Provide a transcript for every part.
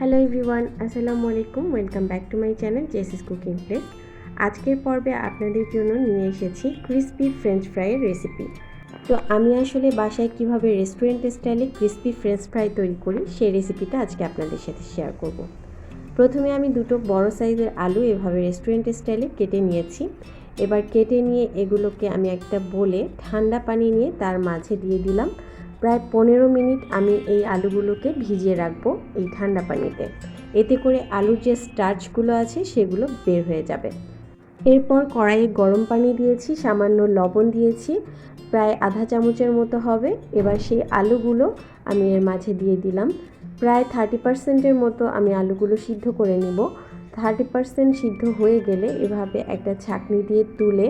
Hello everyone, আসসালামু আলাইকুম। Welcome back to my channel Jessie's cooking place. আজকের পর্বে আপনাদের জন্য নিয়ে এসেছি ক্রিসপি ফ্রেঞ্চ ফ্রাইয়ের রেসিপি। তো আমি আসলে বাসায় কিভাবে রেস্টুরেন্ট স্টাইলে ক্রিসপি ফ্রেঞ্চ ফ্রাই তৈরি করি সেই রেসিপিটা আজকে আপনাদের সাথে শেয়ার করব। প্রথমে আমি দুটো বড় সাইজের আলু এভাবে রেস্টুরেন্ট স্টাইলে কেটে নিয়েছি। এবার কেটে নিয়ে এগুলোকে আমি একটা বোলে ঠান্ডা পানি নিয়ে তার মাঝে দিয়ে দিলাম। প্রায় 15 মিনিট আমি এই আলুগুলোকে ভিজিয়ে রাখবো এই ঠান্ডা পানিতে। এতে করে আলুর যে স্টার্চগুলো আছে সেগুলো বের হয়ে যাবে। এরপর কড়াইয়ে গরম পানি দিয়েছি, সামান্য লবণ দিয়েছি, প্রায় আধা চামচের মতো হবে। এবার সেই আলুগুলো আমি এর মাঝে দিয়ে দিলাম। প্রায় 30%-এর মতো আমি আলুগুলো সিদ্ধ করে নিব। 30% সিদ্ধ হয়ে গেলে এভাবে একটা ছাঁকনি দিয়ে তুলে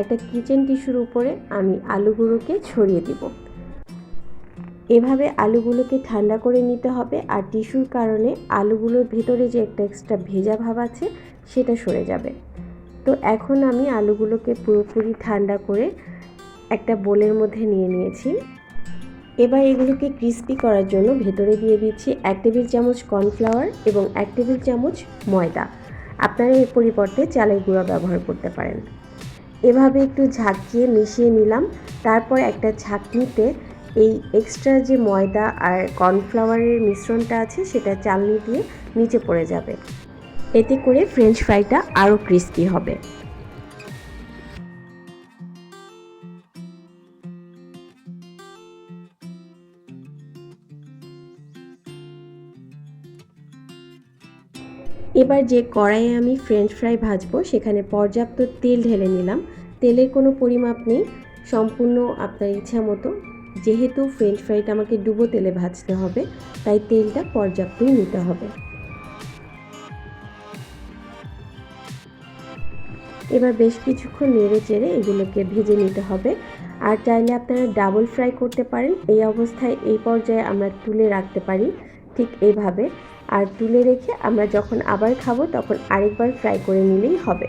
একটা কিচেন টিস্যুর উপরে আমি আলুগুলোকে ছড়িয়ে দিব। এভাবে আলুগুলোকে ঠান্ডা করে নিতে হবে, আর টিস্যুর কারণে আলুগুলোর ভেতরে যে একটা এক্সট্রা ভেজা ভাব আছে সেটা সরে যাবে। তো এখন আমি আলুগুলোকে পুরোপুরি ঠান্ডা করে একটা বোলের মধ্যে নিয়ে নিয়েছি। এবার এগুলোকে ক্রিস্পি করার জন্য ভেতরে দিয়ে দিচ্ছি 1 টেবিল চামচ কর্নফ্লাওয়ার এবং 1 টেবিল চামচ ময়দা। আপনারা এর পরিবর্তে চালের গুঁড়া ব্যবহার করতে পারেন। এভাবে একটু ঝাঁকিয়ে মিশিয়ে নিলাম। তারপর একটা ছাঁকনিতে এই এক্সট্রা যে ময়দা আর কর্নফ্লাওয়ারের মিশ্রণটা আছে সেটা চালনি দিয়ে নিচে পড়ে যাবে। এতে করে ফ্রেঞ্চ ফ্রাইটা আরও ক্রিস্পি হবে। এবার যে কড়াইয়ে আমি ফ্রেঞ্চ ফ্রাই ভাজবো সেখানে পর্যাপ্ত তেল ঢেলে নিলাম। তেলের কোনো পরিমাপ নেই, সম্পূর্ণ আপনার ইচ্ছা মতো। যেহেতু ফ্রেঞ্চ ফ্রাইটা আমাকে ডুবো তেলে ভাজতে হবে, তাই তেলটা পর্যাপ্তই নিতে হবে। এবার বেশ কিছুক্ষণ নেড়ে চেড়ে এগুলোকে ভেজে নিতে হবে। আর চাইলে আপনারা ডাবল ফ্রাই করতে পারেন। এই অবস্থায় এই পর্যায়ে আমরা তুলে রাখতে পারি ঠিক এইভাবে। আর তুলে রেখে আমরা যখন আবার খাবো তখন আরেকবার ফ্রাই করে নিলেই হবে।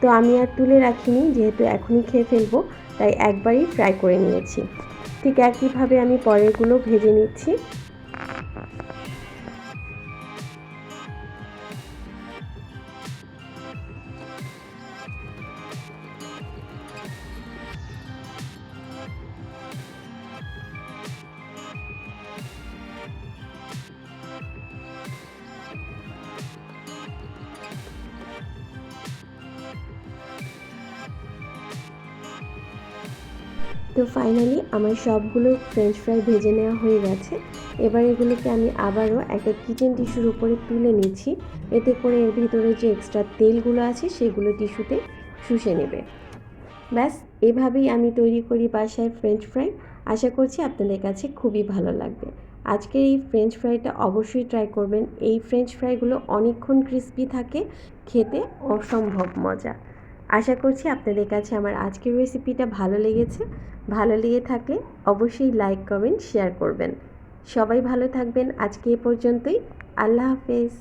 তো আমি আর তুলে রাখিনি, যেহেতু এখনই খেয়ে ফেলবো তাই একবারই ফ্রাই করে নিয়েছি। ঠিক একইভাবে আমি পরেরগুলো ভেজে নিচ্ছি। তো ফাইনালি আমার সবগুলো ফ্রেঞ্চ ফ্রাই ভেজে নেওয়া হয়ে গেছে। এবার এগুলোকে আমি আবারও একটা কিচেন টিস্যুর উপরে তুলে নিচ্ছি। এতে করে এর ভিতরে যে এক্সট্রা তেলগুলো আছে সেগুলো টিস্যুতে শুষে নেবে। ব্যাস, এভাবেই আমি তৈরি করি বাসায় ফ্রেঞ্চ ফ্রাই। আশা করছি আপনাদের কাছে খুবই ভালো লাগবে। আজকের এই ফ্রেঞ্চ ফ্রাইটা অবশ্যই ট্রাই করবেন। এই ফ্রেঞ্চ ফ্রাইগুলো অনেকক্ষণ ক্রিস্পি থাকে, খেতে অসম্ভব মজা। আশা করছি আপনাদের কাছে আমার আজকের রেসিপিটা ভালো লেগেছে। ভালো লেগে থাকলে অবশ্যই লাইক, কমেন্ট, শেয়ার করবেন। সবাই ভালো থাকবেন। আজকে এ পর্যন্তই। আল্লাহ হাফেজ।